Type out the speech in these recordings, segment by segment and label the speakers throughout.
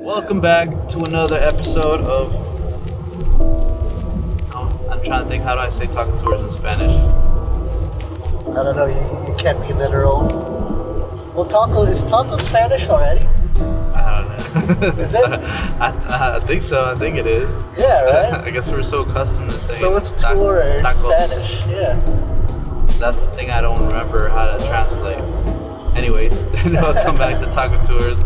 Speaker 1: Welcome back to another episode of. Oh, I'm trying to think. How do I say Taco Tours in Spanish?
Speaker 2: I don't know. You can't be literal. Well, is taco Spanish already?
Speaker 1: I don't know.
Speaker 2: Is it?
Speaker 1: I think so. I think it is.
Speaker 2: Yeah, right.
Speaker 1: I guess we're so accustomed to saying.
Speaker 2: So it's tour in
Speaker 1: tacos.
Speaker 2: Spanish. Yeah.
Speaker 1: That's the thing I don't remember how to translate. Anyways, welcome back to Taco Tours.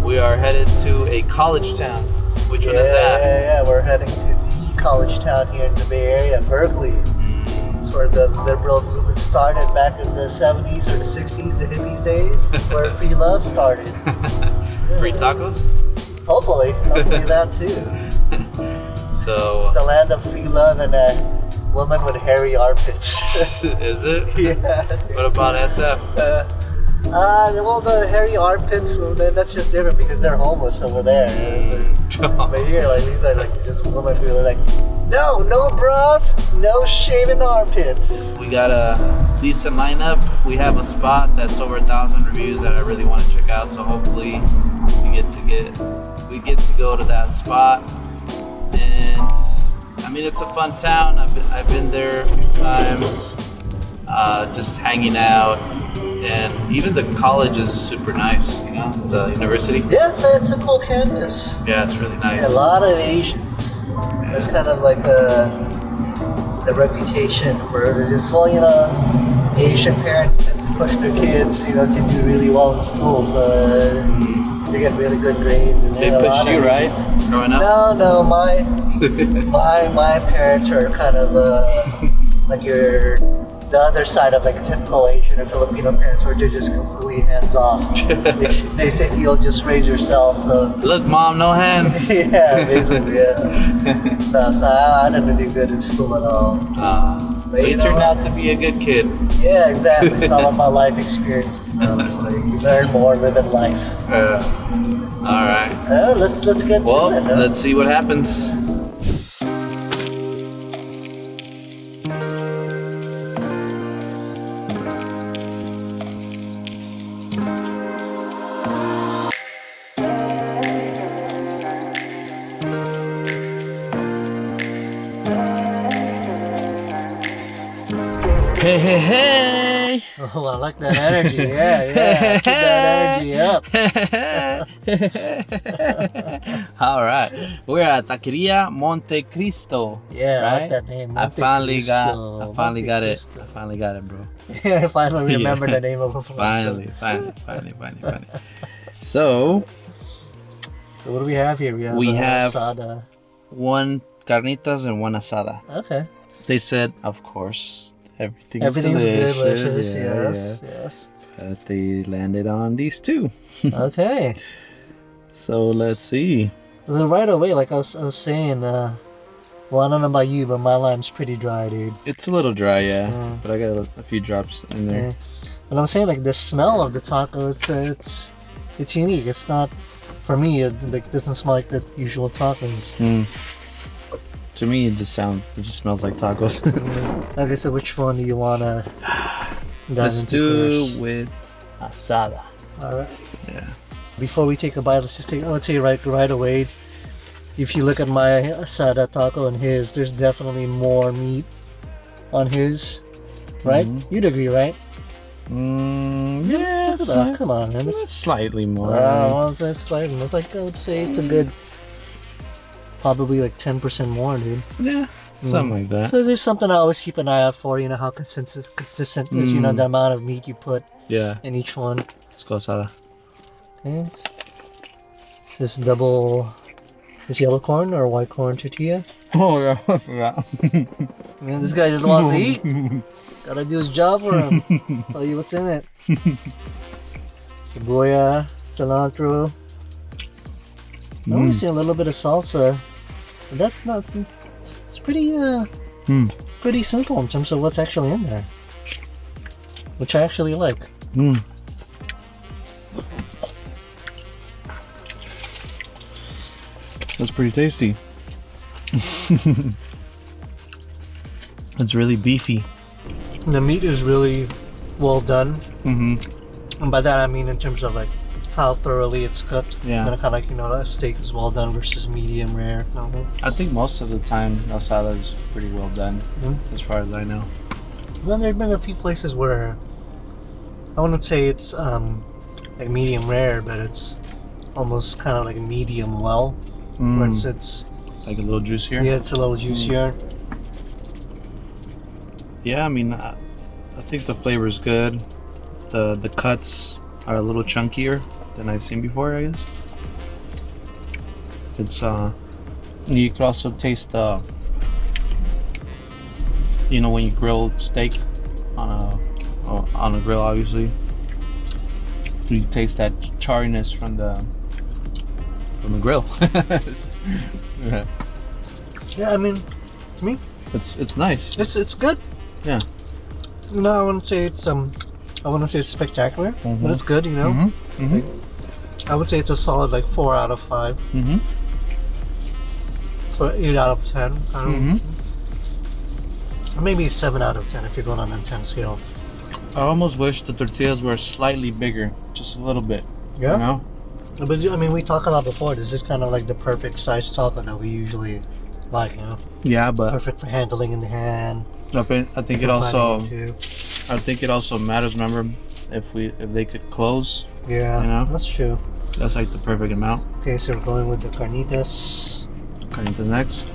Speaker 1: We are headed to a college town. Which one is that?
Speaker 2: Yeah. We're heading to the college town here in the Bay Area, Berkeley. It's where the liberal movement started back in the 70s or the 60s, the hippies days. It's where free love started.
Speaker 1: Free tacos?
Speaker 2: Hopefully that too.
Speaker 1: So.
Speaker 2: It's the land of free love and a woman with hairy armpits.
Speaker 1: Is it?
Speaker 2: Yeah.
Speaker 1: What about SF?
Speaker 2: Well, the hairy armpits, well, that's just different because they're homeless over there. But here, like, these are like just women who are like, no bras, no shaving armpits.
Speaker 1: We got a decent lineup. We have a spot that's over 1,000 reviews that I really want to check out. So hopefully we get to go to that spot. And I mean, it's a fun town. I've been there a few times, just hanging out. And even the college is super nice, you know, the university.
Speaker 2: Yeah, it's a cool campus.
Speaker 1: Yeah, it's really nice.
Speaker 2: Yeah, a lot of Asians. That's kind of like the reputation for this. Well, you know, Asian parents tend to push their kids, you know, to do really well in school, so they get really good grades. And
Speaker 1: they push you, right? Growing up?
Speaker 2: No, my parents are kind of like the other side of like typical Asian or Filipino parents, where they're just completely hands off. they think you'll just raise yourself. So
Speaker 1: look, mom, no hands.
Speaker 2: Yeah, basically, yeah. No, so I didn't do good in school at all.
Speaker 1: But you turned out to be a good kid.
Speaker 2: Yeah, exactly. It's all about life experience. So you learn more living life.
Speaker 1: All right.
Speaker 2: Let's get to it.
Speaker 1: Well, let's see what happens. Hey.
Speaker 2: Oh, I like that energy. Yeah. Keep that energy up.
Speaker 1: All right. We're at Taqueria Monte Cristo.
Speaker 2: Yeah,
Speaker 1: right?
Speaker 2: I like that name.
Speaker 1: I finally got it. I finally got it, bro.
Speaker 2: Yeah, I finally remember the name of it.
Speaker 1: Finally. So
Speaker 2: what do we have here? We have asada.
Speaker 1: One carnitas and one asada.
Speaker 2: Okay.
Speaker 1: They said, of course,
Speaker 2: everything's delicious. Yes.
Speaker 1: But they landed on these two.
Speaker 2: Okay.
Speaker 1: So let's see.
Speaker 2: Well, right away, like I was saying, well, I don't know about you, but my lime's pretty dry, dude.
Speaker 1: It's a little dry, yeah. But I got a few drops in there.
Speaker 2: Yeah. But I'm saying, like, the smell of the taco, it's unique. It's not, for me, it doesn't smell like the usual tacos.
Speaker 1: To me, it just smells like tacos.
Speaker 2: Okay, so which one do you wanna?
Speaker 1: Let's do first? With asada.
Speaker 2: All right.
Speaker 1: Yeah.
Speaker 2: Before we take a bite, let's say right away. If you look at my asada taco and his, there's definitely more meat on his, right? You'd agree, right?
Speaker 1: Yeah.
Speaker 2: Come on, man.
Speaker 1: It's slightly more.
Speaker 2: It's slightly. It's like I would say it's a good. Probably like 10% more, dude.
Speaker 1: Yeah, something like that.
Speaker 2: So there's something I always keep an eye out for, you know, how consistent is, you know, the amount of meat you put in each one.
Speaker 1: Let's go asada.
Speaker 2: Okay. Is this yellow corn or white corn tortilla?
Speaker 1: Oh, yeah, I forgot.
Speaker 2: Man, this guy just wants to eat. Gotta do his job for him. Tell you what's in it. Cebolla, cilantro. I only see a little bit of salsa. But that's not. It's pretty simple in terms of what's actually in there, which I actually like.
Speaker 1: That's pretty tasty. It's really beefy.
Speaker 2: The meat is really well done. And by that I mean in terms of like how thoroughly it's cooked.
Speaker 1: Yeah.
Speaker 2: Kind of like, that steak is well done versus medium rare.
Speaker 1: I think most of the time asada is pretty well done, as far as I know.
Speaker 2: Well, there have been a few places where I wouldn't say it's like medium rare, but it's almost kind of like medium well, where it's
Speaker 1: like a little juicier.
Speaker 2: Yeah, it's a little juicier.
Speaker 1: Yeah, I mean, I think the flavor is good. The cuts are a little chunkier than I've seen before, I guess. It's you can also taste when you grill steak on a grill, obviously you taste that charriness from the grill.
Speaker 2: Yeah, I mean, to me,
Speaker 1: it's nice.
Speaker 2: It's good.
Speaker 1: Yeah.
Speaker 2: I wouldn't say it's spectacular, but it's good. I would say it's a solid like 4 out of 5. So 8 out of 10. Or maybe 7 out of 10 if you're going on a 10 scale.
Speaker 1: I almost wish the tortillas were slightly bigger, just a little bit.
Speaker 2: Yeah. But I mean, we talked about before. This is kind of like the perfect size taco that we usually like.
Speaker 1: Yeah, but
Speaker 2: perfect for handling in the hand.
Speaker 1: I think it also matters. Remember, if they could close.
Speaker 2: Yeah, that's true.
Speaker 1: That's like the perfect amount.
Speaker 2: Okay, so we're going with the carnitas.
Speaker 1: Carnitas next.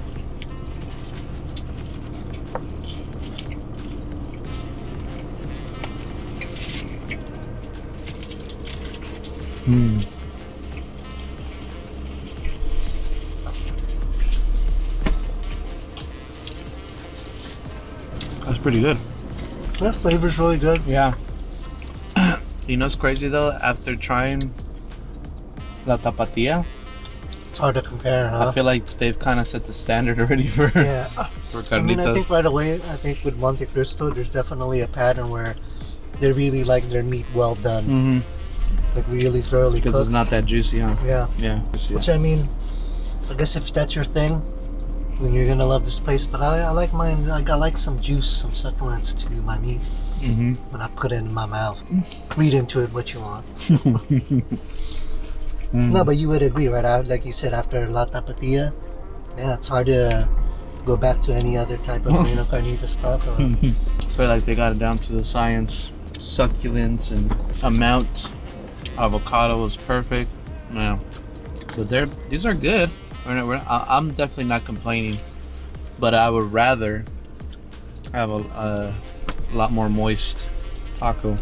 Speaker 1: That's pretty good.
Speaker 2: That flavor's really good.
Speaker 1: Yeah. It's crazy though, after trying La Tapatía,
Speaker 2: it's hard to compare, huh?
Speaker 1: I feel like they've kind of set the standard already for carnitas.
Speaker 2: I mean, I think right away, with Monte Cristo, there's definitely a pattern where they really like their meat well done. Like really thoroughly cooked.
Speaker 1: Because it's not that juicy, huh?
Speaker 2: Yeah.
Speaker 1: Yeah.
Speaker 2: Which, I mean, I guess if that's your thing, then you're gonna love this place. But I like mine. I like some juice, some succulence to my meat when I put it in my mouth. Read into it what you want. No, but you would agree, right? Like you said, after La Tapatía, yeah, it's hard to go back to any other type of carnita stuff.
Speaker 1: I feel like they got it down to the science. Succulence and amount. Avocado is perfect. Yeah. But these are good. I'm definitely not complaining, but I would rather have a lot more moist taco.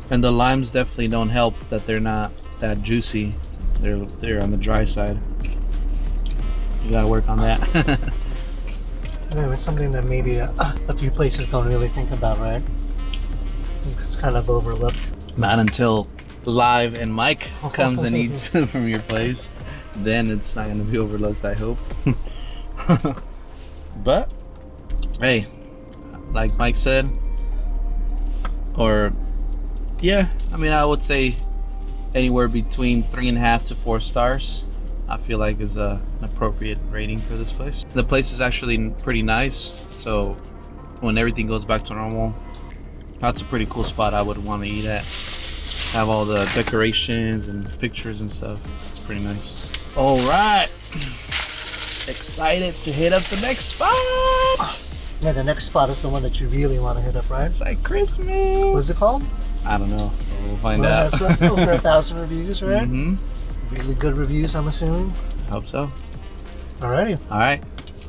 Speaker 1: And the limes definitely don't help that they're not that juicy. They're on the dry side. You gotta work on that.
Speaker 2: Yeah, it's something that maybe a few places don't really think about, right? It's kind of overlooked.
Speaker 1: Not until Live and Mike comes and eats from your place. Then it's not going to be overlooked, I hope. But, hey, like Mike said, I would say anywhere between 3.5 to 4 stars, I feel like is an appropriate rating for this place. The place is actually pretty nice, so when everything goes back to normal, that's a pretty cool spot I would want to eat at. Have all the decorations and pictures and stuff. It's pretty nice. All right, excited to hit up the next spot.
Speaker 2: Yeah, the next spot is the one that you really want to hit up, right?
Speaker 1: It's like Christmas.
Speaker 2: What is it called?
Speaker 1: I don't know. We'll find out.
Speaker 2: It has over 1,000 reviews, right?
Speaker 1: Mm-hmm.
Speaker 2: Really good reviews, I'm assuming.
Speaker 1: I hope so.
Speaker 2: Alrighty.
Speaker 1: All right.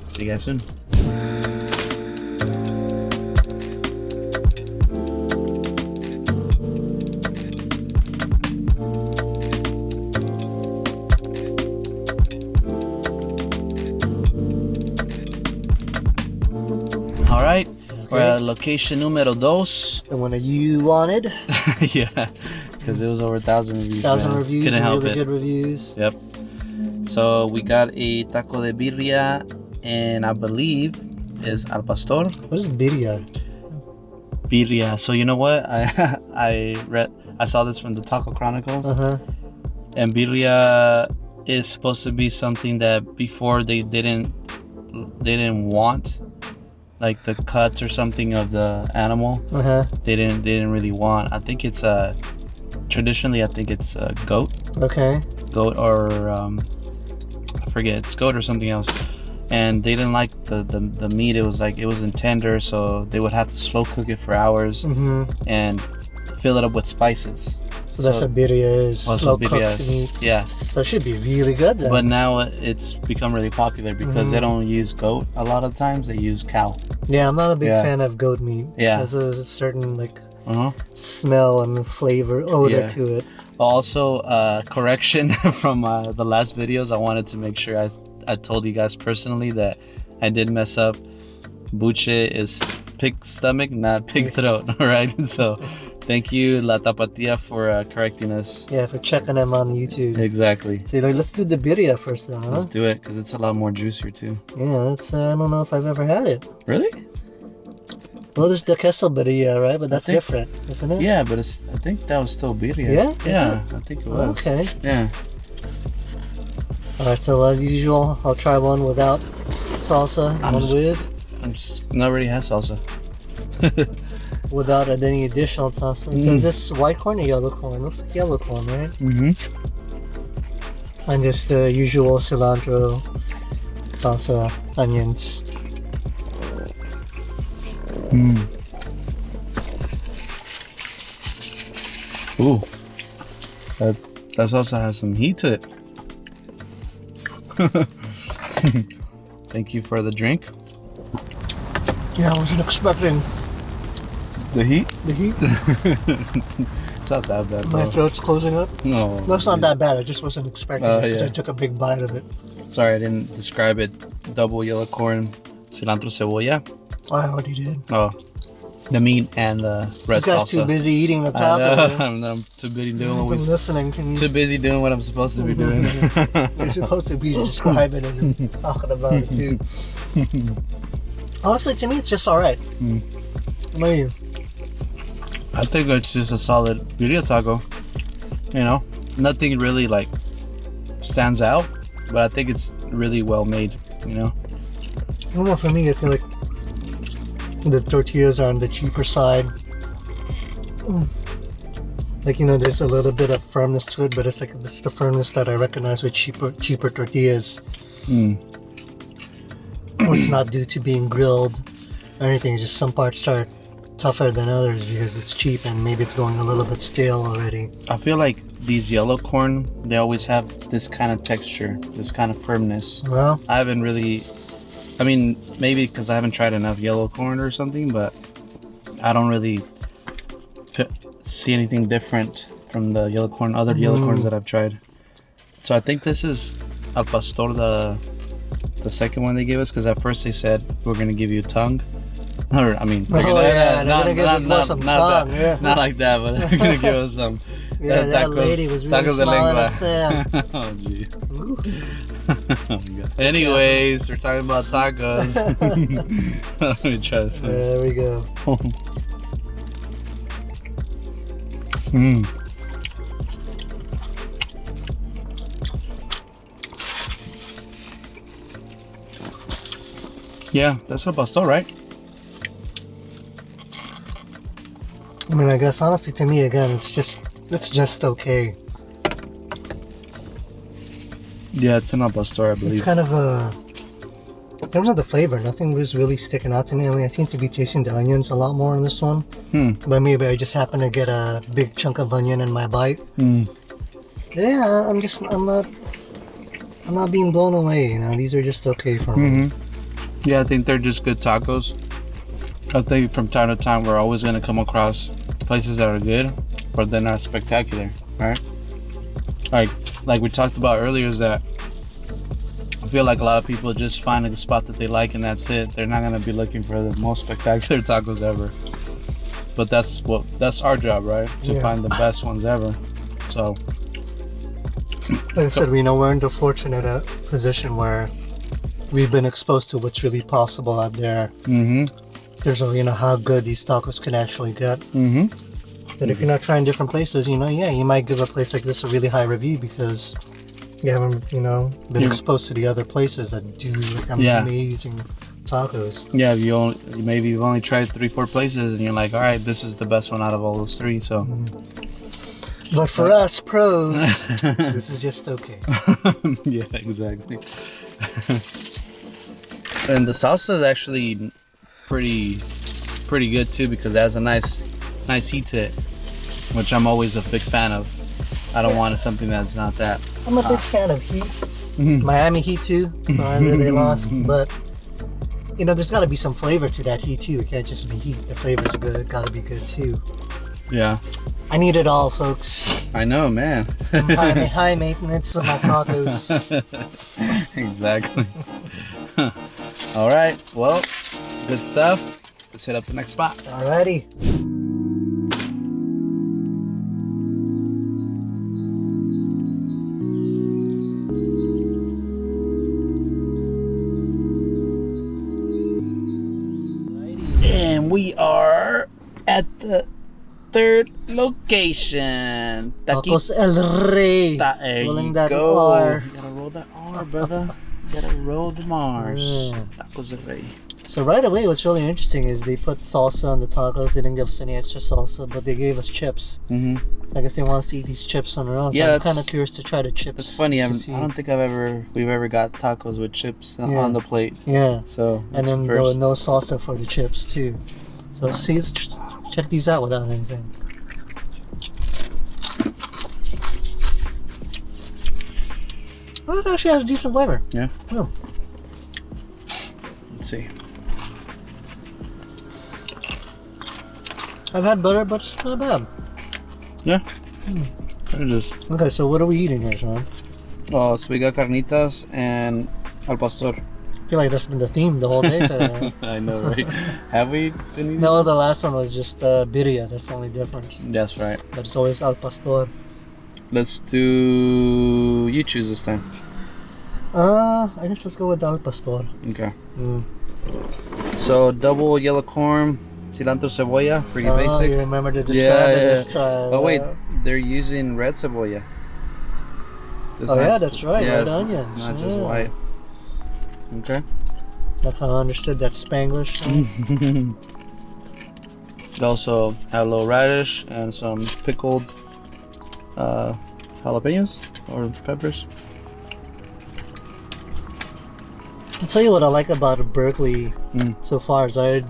Speaker 1: See you guys soon. All right. We're at location numero 2.
Speaker 2: The one that you wanted.
Speaker 1: Yeah, because it was over 1,000 reviews.
Speaker 2: 1,000 reviews.
Speaker 1: Couldn't help
Speaker 2: really
Speaker 1: it.
Speaker 2: Good reviews.
Speaker 1: Yep. So we got a taco de birria, and I believe is al pastor.
Speaker 2: What is birria?
Speaker 1: Birria. So you know what? I saw this from the Taco Chronicles. And birria is supposed to be something that before they didn't want, like the cuts or something of the animal. They didn't really want. I think it's Traditionally, I think it's goat.
Speaker 2: Okay.
Speaker 1: Goat or I forget. It's goat or something else. And they didn't like the meat. It was wasn't tender, so they would have to slow cook it for hours and fill it up with spices.
Speaker 2: So that's what birria is. Slow cooked meat.
Speaker 1: Yeah.
Speaker 2: So it should be really good then.
Speaker 1: But now it's become really popular because they don't use goat a lot of times. They use cow.
Speaker 2: Yeah, I'm not a big fan of goat meat.
Speaker 1: Yeah.
Speaker 2: There's a certain smell and flavor, odor to it.
Speaker 1: Also, correction from the last videos. I wanted to make sure I told you guys personally that I did mess up. Buche is pig stomach, not pig throat. All right. So, thank you, La Tapatia, for correcting us.
Speaker 2: Yeah, for checking them on YouTube.
Speaker 1: Exactly.
Speaker 2: So let's do the birria first, though. Huh?
Speaker 1: Let's do it because it's a lot more juicier too.
Speaker 2: Yeah, that's. I don't know if I've ever had it.
Speaker 1: Really?
Speaker 2: Well, there's the queso birria, right? But that's different, isn't it?
Speaker 1: Yeah, but I think that was still birria.
Speaker 2: Yeah?
Speaker 1: Yeah, I think it was.
Speaker 2: Okay.
Speaker 1: Yeah.
Speaker 2: Alright, so as usual, I'll try one without salsa,
Speaker 1: I already have salsa.
Speaker 2: without any additional salsa. So is this white corn or yellow corn? Looks like yellow corn, right? And just the usual cilantro, salsa, onions.
Speaker 1: Ooh, that salsa has some heat to it. Thank you for the drink.
Speaker 2: Yeah, I wasn't expecting
Speaker 1: the heat.
Speaker 2: The heat.
Speaker 1: It's not that bad.
Speaker 2: My throat's closing up.
Speaker 1: No,
Speaker 2: it's not that bad. I just wasn't expecting it because I took a big bite of it.
Speaker 1: Sorry, I didn't describe it. Double yellow corn, cilantro, cebolla.
Speaker 2: I already did.
Speaker 1: Oh, the meat and the red salsa.
Speaker 2: This guy's too busy eating the taco.
Speaker 1: I'm too busy doing what we're
Speaker 2: listening.
Speaker 1: Too busy doing what I'm supposed to be doing.
Speaker 2: You're supposed to be describing it and talking about it too. Honestly, to me, it's just alright. What about you?
Speaker 1: I think it's just a solid birria taco. You know, nothing really like stands out, but I think it's really well made. You know.
Speaker 2: I don't know. For me, I feel like the tortillas are on the cheaper side. Like, you know, there's a little bit of firmness to it, but it's like this the firmness that I recognize with cheaper tortillas. Or it's not due to being grilled or anything. It's just some parts are tougher than others because it's cheap and maybe it's going a little bit stale already.
Speaker 1: I feel like these yellow corn, they always have this kind of texture, this kind of firmness.
Speaker 2: Well,
Speaker 1: I haven't really, I mean, maybe because I haven't tried enough yellow corn or something, but I don't really see anything different from the yellow corn, other yellow corns that I've tried. So I think this is al pastor, the second one they gave us, because at first they said we're gonna give you tongue, or I mean, not like that, but they're gonna give us some.
Speaker 2: Yeah, that tacos, lady was really smiling at Sam.
Speaker 1: Oh gee. Oh, God. Anyways, we're talking about tacos. Let me try this.
Speaker 2: There we go.
Speaker 1: Yeah, that's al pastor, right?
Speaker 2: I mean, I guess honestly, to me, again, it's just okay.
Speaker 1: Yeah, it's an al pastor, I believe.
Speaker 2: It's kind of in terms of the flavor, nothing was really sticking out to me. I mean, I seem to be tasting the onions a lot more in this one. But maybe I just happen to get a big chunk of onion in my bite. Yeah, I'm not being blown away. You know, these are just okay for me.
Speaker 1: Yeah, I think they're just good tacos. I think from time to time we're always gonna come across places that are good, but they're not spectacular, right? Like we talked about earlier, is that I feel like a lot of people just find a spot that they like and that's it. They're not gonna be looking for the most spectacular tacos ever. But that's our job, right? To find the best ones ever. So,
Speaker 2: like I said, we're in the fortunate position where we've been exposed to what's really possible out there. There's how good these tacos can actually get. But if you're not trying different places, you might give a place like this a really high review because you haven't, been exposed to the other places that do amazing tacos.
Speaker 1: Yeah, maybe you've only tried 3-4 places and you're like, all right, this is the best one out of all those 3. So
Speaker 2: But for us pros, this is just okay.
Speaker 1: Yeah, exactly. And the salsa is actually pretty good too, because it has a nice heat to it, which I'm always a big fan of. I don't want something that's not that.
Speaker 2: I'm a big fan of heat. Miami Heat too. Sorry they lost, but you know, there's got to be some flavor to that heat too. It can't just be heat. The flavor's good. It got to be good too.
Speaker 1: Yeah.
Speaker 2: I need it all, folks.
Speaker 1: I know, man.
Speaker 2: High maintenance with my tacos.
Speaker 1: Exactly. All right. Well, good stuff. Let's hit up the next spot.
Speaker 2: Alrighty.
Speaker 1: And we are at the third location.
Speaker 2: Tacos El Rey.
Speaker 1: There
Speaker 2: Rolling
Speaker 1: you
Speaker 2: that
Speaker 1: go.
Speaker 2: R.
Speaker 1: You gotta roll that R, brother. You gotta roll the Mars. Tacos El Rey.
Speaker 2: So right away, what's really interesting is they put salsa on the tacos. They didn't give us any extra salsa, but they gave us chips. So I guess they want us to eat these chips on their own. So
Speaker 1: Yeah,
Speaker 2: I'm kind of curious to try the chips.
Speaker 1: It's funny. I don't think we've ever got tacos with chips on the plate.
Speaker 2: Yeah.
Speaker 1: So
Speaker 2: And then no salsa for the chips too. So see, let's check these out without anything. Well, it actually has decent flavor.
Speaker 1: Yeah.
Speaker 2: Oh.
Speaker 1: Let's see.
Speaker 2: I've had butter, but it's not bad.
Speaker 1: Yeah. It is.
Speaker 2: Okay, so what are we eating here, Sean?
Speaker 1: Oh, so we got carnitas and al pastor.
Speaker 2: I feel like that's been the theme the whole day today.
Speaker 1: I know, right? Have we been eating?
Speaker 2: No, the last one was just birria. That's the only difference.
Speaker 1: That's right.
Speaker 2: But it's always al pastor.
Speaker 1: Let's do... You choose this time.
Speaker 2: I guess let's go with al pastor.
Speaker 1: Okay. So, double yellow corn, cilantro, cebolla. Pretty basic.
Speaker 2: You remember to describe it this time.
Speaker 1: Oh, wait. They're using red cebolla.
Speaker 2: Yeah, that's right.
Speaker 1: Yeah,
Speaker 2: red
Speaker 1: it's
Speaker 2: onions.
Speaker 1: not just white. Okay.
Speaker 2: That's how I understood that Spanglish.
Speaker 1: They also have a little radish and some pickled jalapenos or peppers.
Speaker 2: I'll tell you what I like about Berkeley so far is I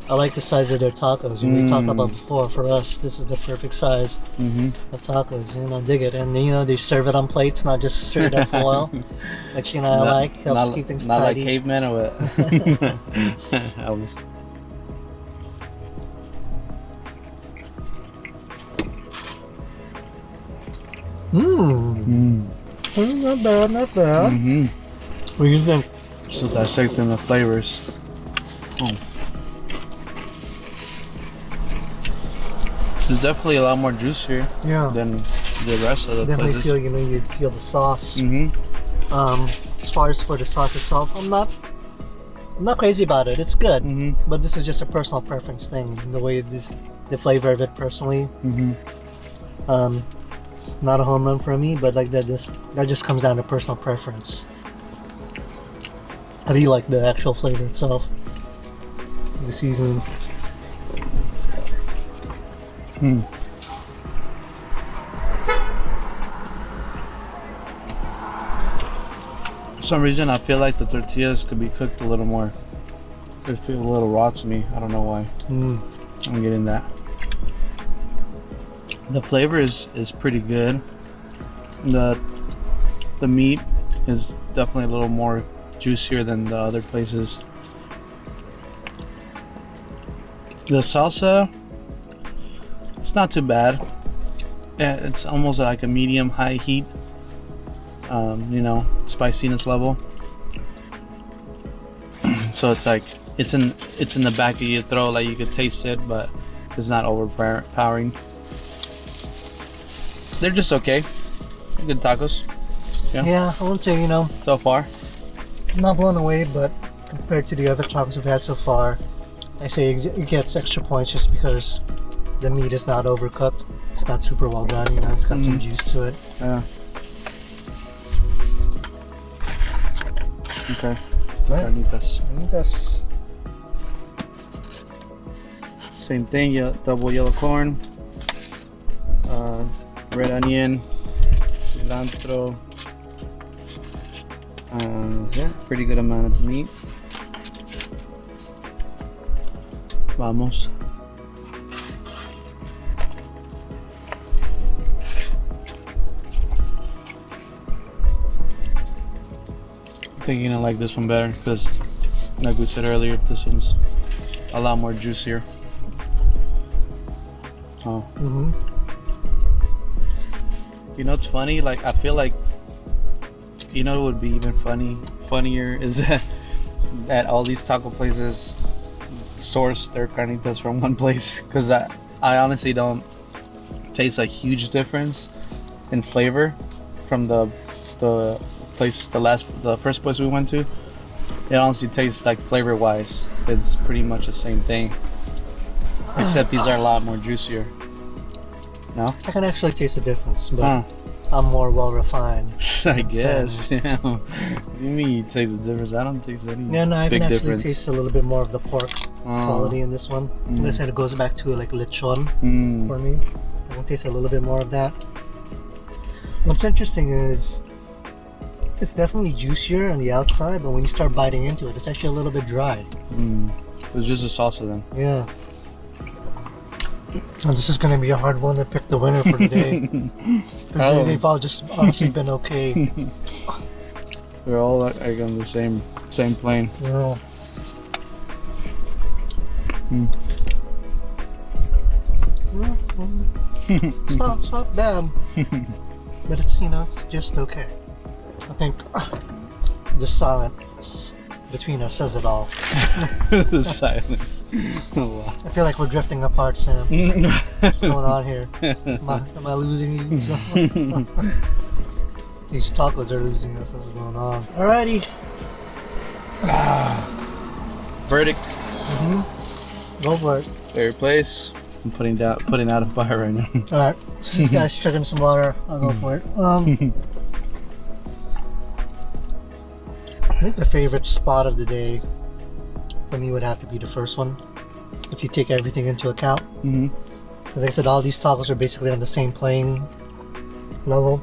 Speaker 2: like the size of their tacos. We talked about before. For us, this is the perfect size of tacos. You know, I dig it. And you know, they serve it on plates, not just straight up foil, which you know I like. Helps keep things
Speaker 1: not
Speaker 2: tidy.
Speaker 1: Like cavemen or what? Elvis.
Speaker 2: Not bad, not bad. What do you think?
Speaker 1: So dissecting the flavors. There's definitely a lot more juice here than the rest of the
Speaker 2: Definitely
Speaker 1: places.
Speaker 2: feel, you know, you feel the sauce. As far as for the sauce itself, I'm not crazy about it. It's good, but this is just a personal preference thing. The way the flavor of it personally. It's not a home run for me, but like that just comes down to personal preference. How do you like the actual flavor itself? The seasoning.
Speaker 1: For some reason, I feel like the tortillas could be cooked a little more. They feel a little raw to me. I don't know why. I'm getting that. The flavor is pretty good. The meat is definitely a little more juicier than the other places. The salsa, it's not too bad. It's almost like a medium high heat, you know, spiciness level. So it's like it's in the back of your throat, like you could taste it, but it's not overpowering. They're just okay. Good tacos.
Speaker 2: Yeah, I won't say, you know,
Speaker 1: so far.
Speaker 2: I'm not blown away, but compared to the other tacos we've had so far, I say it gets extra points just because the meat is not overcooked. It's not super well done, you know, it's got some juice to it.
Speaker 1: Yeah. Okay.
Speaker 2: Carnitas.
Speaker 1: Same thing, double yellow corn, red onion, cilantro. Yeah, pretty good amount of meat. Vamos. I think you're gonna like this one better because, like we said earlier, this one's a lot more juicier. Oh.
Speaker 2: Mm-hmm.
Speaker 1: You know, it's funny. Like, I feel like, you know, what would be even funnier is that all these taco places source their carnitas from one place, because I honestly don't taste a huge difference in flavor from the first place we went to. It honestly tastes like, flavor wise, it's pretty much the same thing, except these are a lot more juicier. No?
Speaker 2: I can actually taste the difference, but I'm more well refined.
Speaker 1: I guess. Yeah. What do you mean you taste the difference? I don't taste any
Speaker 2: Yeah, no, I
Speaker 1: big
Speaker 2: can actually
Speaker 1: difference.
Speaker 2: taste a little bit more of the pork quality in this one. Like I said, it goes back to like lechon for me. I can taste a little bit more of that. What's interesting is it's definitely juicier on the outside, but when you start biting into it, it's actually a little bit dry.
Speaker 1: It's just a salsa then.
Speaker 2: Yeah. And this is going to be a hard one to pick the winner for today. Because they've all just honestly been okay.
Speaker 1: They're all like on the same plane.
Speaker 2: Yeah. It's not bad. But it's, it's just okay. I think the silence between us says it all.
Speaker 1: The silence. Oh, wow.
Speaker 2: I feel like we're drifting apart, Sam. What's going on here? Am I losing you? These tacos are losing us. What's going on? Alrighty.
Speaker 1: Verdict.
Speaker 2: Go for it.
Speaker 1: Favorite place. I'm putting out a fire right now.
Speaker 2: Alright. This guy's chugging some water. I'll go for it. I think the favorite spot of the day for me would have to be the first one, if you take everything into account. Because like I said, all these tacos are basically on the same playing level.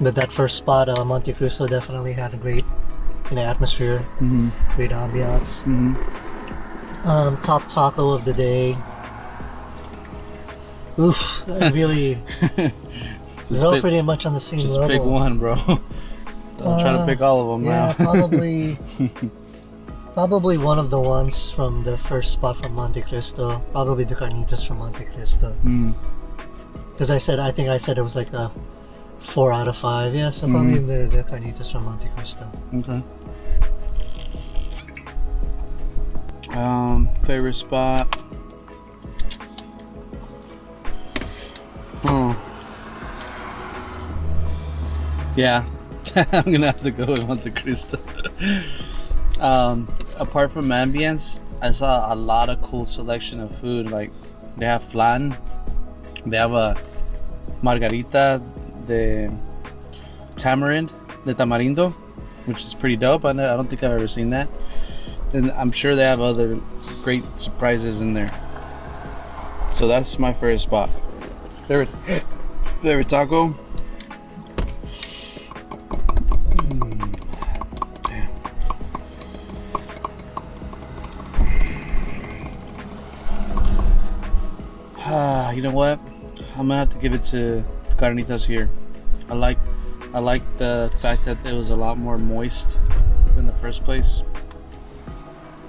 Speaker 2: But that first spot, Monte Cristo, definitely had a great atmosphere, great ambiance. Top taco of the day. Oof, really. They're all pretty much on the same level.
Speaker 1: Just pick one, bro. I'm trying to pick all of them now.
Speaker 2: Probably one of the ones from the first spot from Monte Cristo. Probably the carnitas from Monte Cristo. Because I think I said it was like a 4 out of 5. Yeah, so probably the carnitas from Monte Cristo.
Speaker 1: Okay. Favorite spot. Yeah. I'm gonna have to go with Monte Cristo. Apart from ambience, I saw a lot of cool selection of food. Like, they have flan, they have a margarita de tamarindo, which is pretty dope. I don't think I've ever seen that, and I'm sure they have other great surprises in there. So that's my first spot. Favorite taco. You know what? I'm gonna have to give it to carnitas here. I like the fact that it was a lot more moist than the first place.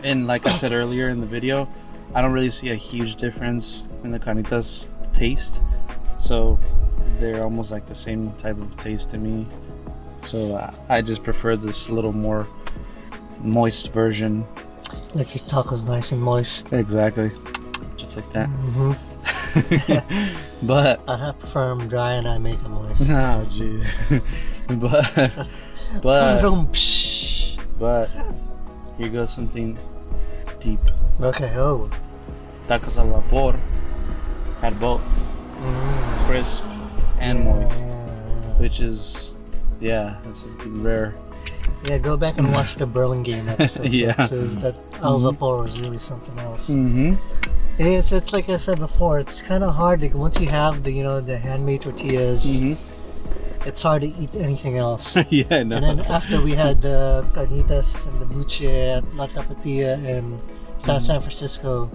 Speaker 1: And like I said earlier in the video, I don't really see a huge difference in the carnitas taste. So they're almost like the same type of taste to me. So I just prefer this little more moist version.
Speaker 2: Like his taco's nice and moist.
Speaker 1: Exactly. Just like that. But
Speaker 2: I prefer them dry and I make them moist.
Speaker 1: Oh jeez. but here goes something deep.
Speaker 2: Okay.
Speaker 1: Tacos al vapor had both crisp and moist, which is that's something rare.
Speaker 2: Yeah, go back and watch the Burlingame episode.
Speaker 1: Yeah.
Speaker 2: It says that al vapor was really something else. It's like I said before. It's kind of hard. Like once you have the handmade tortillas, it's hard to eat anything else.
Speaker 3: Yeah, no.
Speaker 2: And then after we had the carnitas and the buche at La Tapatía in South San Francisco,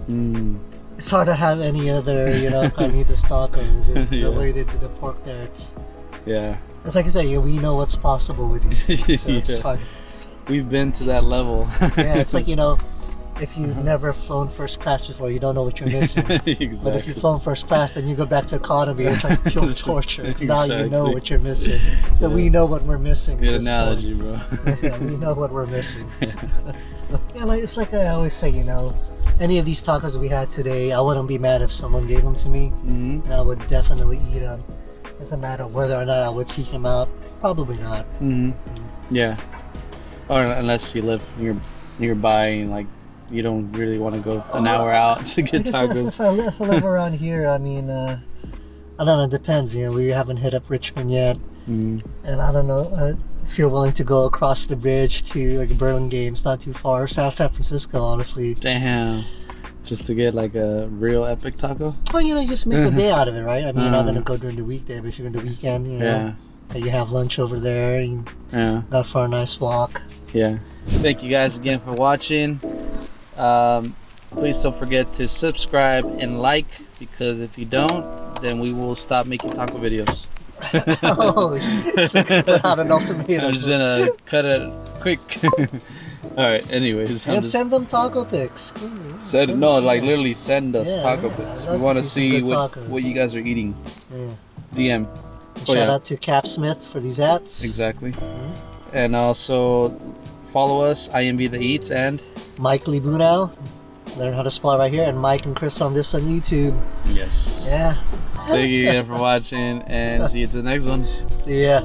Speaker 2: it's hard to have any other carnitas tacos. It's the way they do the pork there. It's like I say, we know what's possible with these things. So it's hard.
Speaker 3: We've been to that level.
Speaker 2: Yeah, it's like if you've never flown first class before, you don't know what you're missing.
Speaker 3: Exactly.
Speaker 2: But if you've flown first class, then you go back to economy, it's like pure torture. 'Cause now you know what you're missing. So we know what we're missing.
Speaker 3: Good analogy, bro.
Speaker 2: Yeah, we know what we're missing. Yeah, it's like I always say, any of these tacos we had today, I wouldn't be mad if someone gave them to me. And I would definitely eat them. Doesn't matter whether or not I would seek them out. Probably not.
Speaker 3: Yeah. Or unless you live nearby and like you don't really want to go an hour out to get tacos.
Speaker 2: If I live around here, I mean, I don't know. It depends. We haven't hit up Richmond yet, and I don't know if you're willing to go across the bridge to like Burlingame. It's not too far. South San Francisco, honestly.
Speaker 3: Damn. Just to get like a real epic taco?
Speaker 2: Well, just make a day out of it, right? I mean, you're not gonna go during the weekday, but if you're in the weekend, you have lunch over there. You go for a nice walk.
Speaker 3: Yeah. Thank you guys again for watching. Please don't forget to subscribe and like, because if you don't, then we will stop making taco videos.
Speaker 2: Oh, it's like put out an ultimatum.
Speaker 3: I'm just gonna cut it quick. Alright, anyways.
Speaker 2: And send them taco pics.
Speaker 3: Literally send us taco pics. We want to see what you guys are eating. DM.
Speaker 2: Shout out to Cap Smith for these hats.
Speaker 3: Exactly. And also follow us, IMB The Eats, and
Speaker 2: Mike Libunau. Learn how to spell it right here. And Mike and Chris on this on YouTube.
Speaker 3: Yes.
Speaker 2: Yeah.
Speaker 3: Thank you again for watching, and see you to the next one.
Speaker 2: See ya.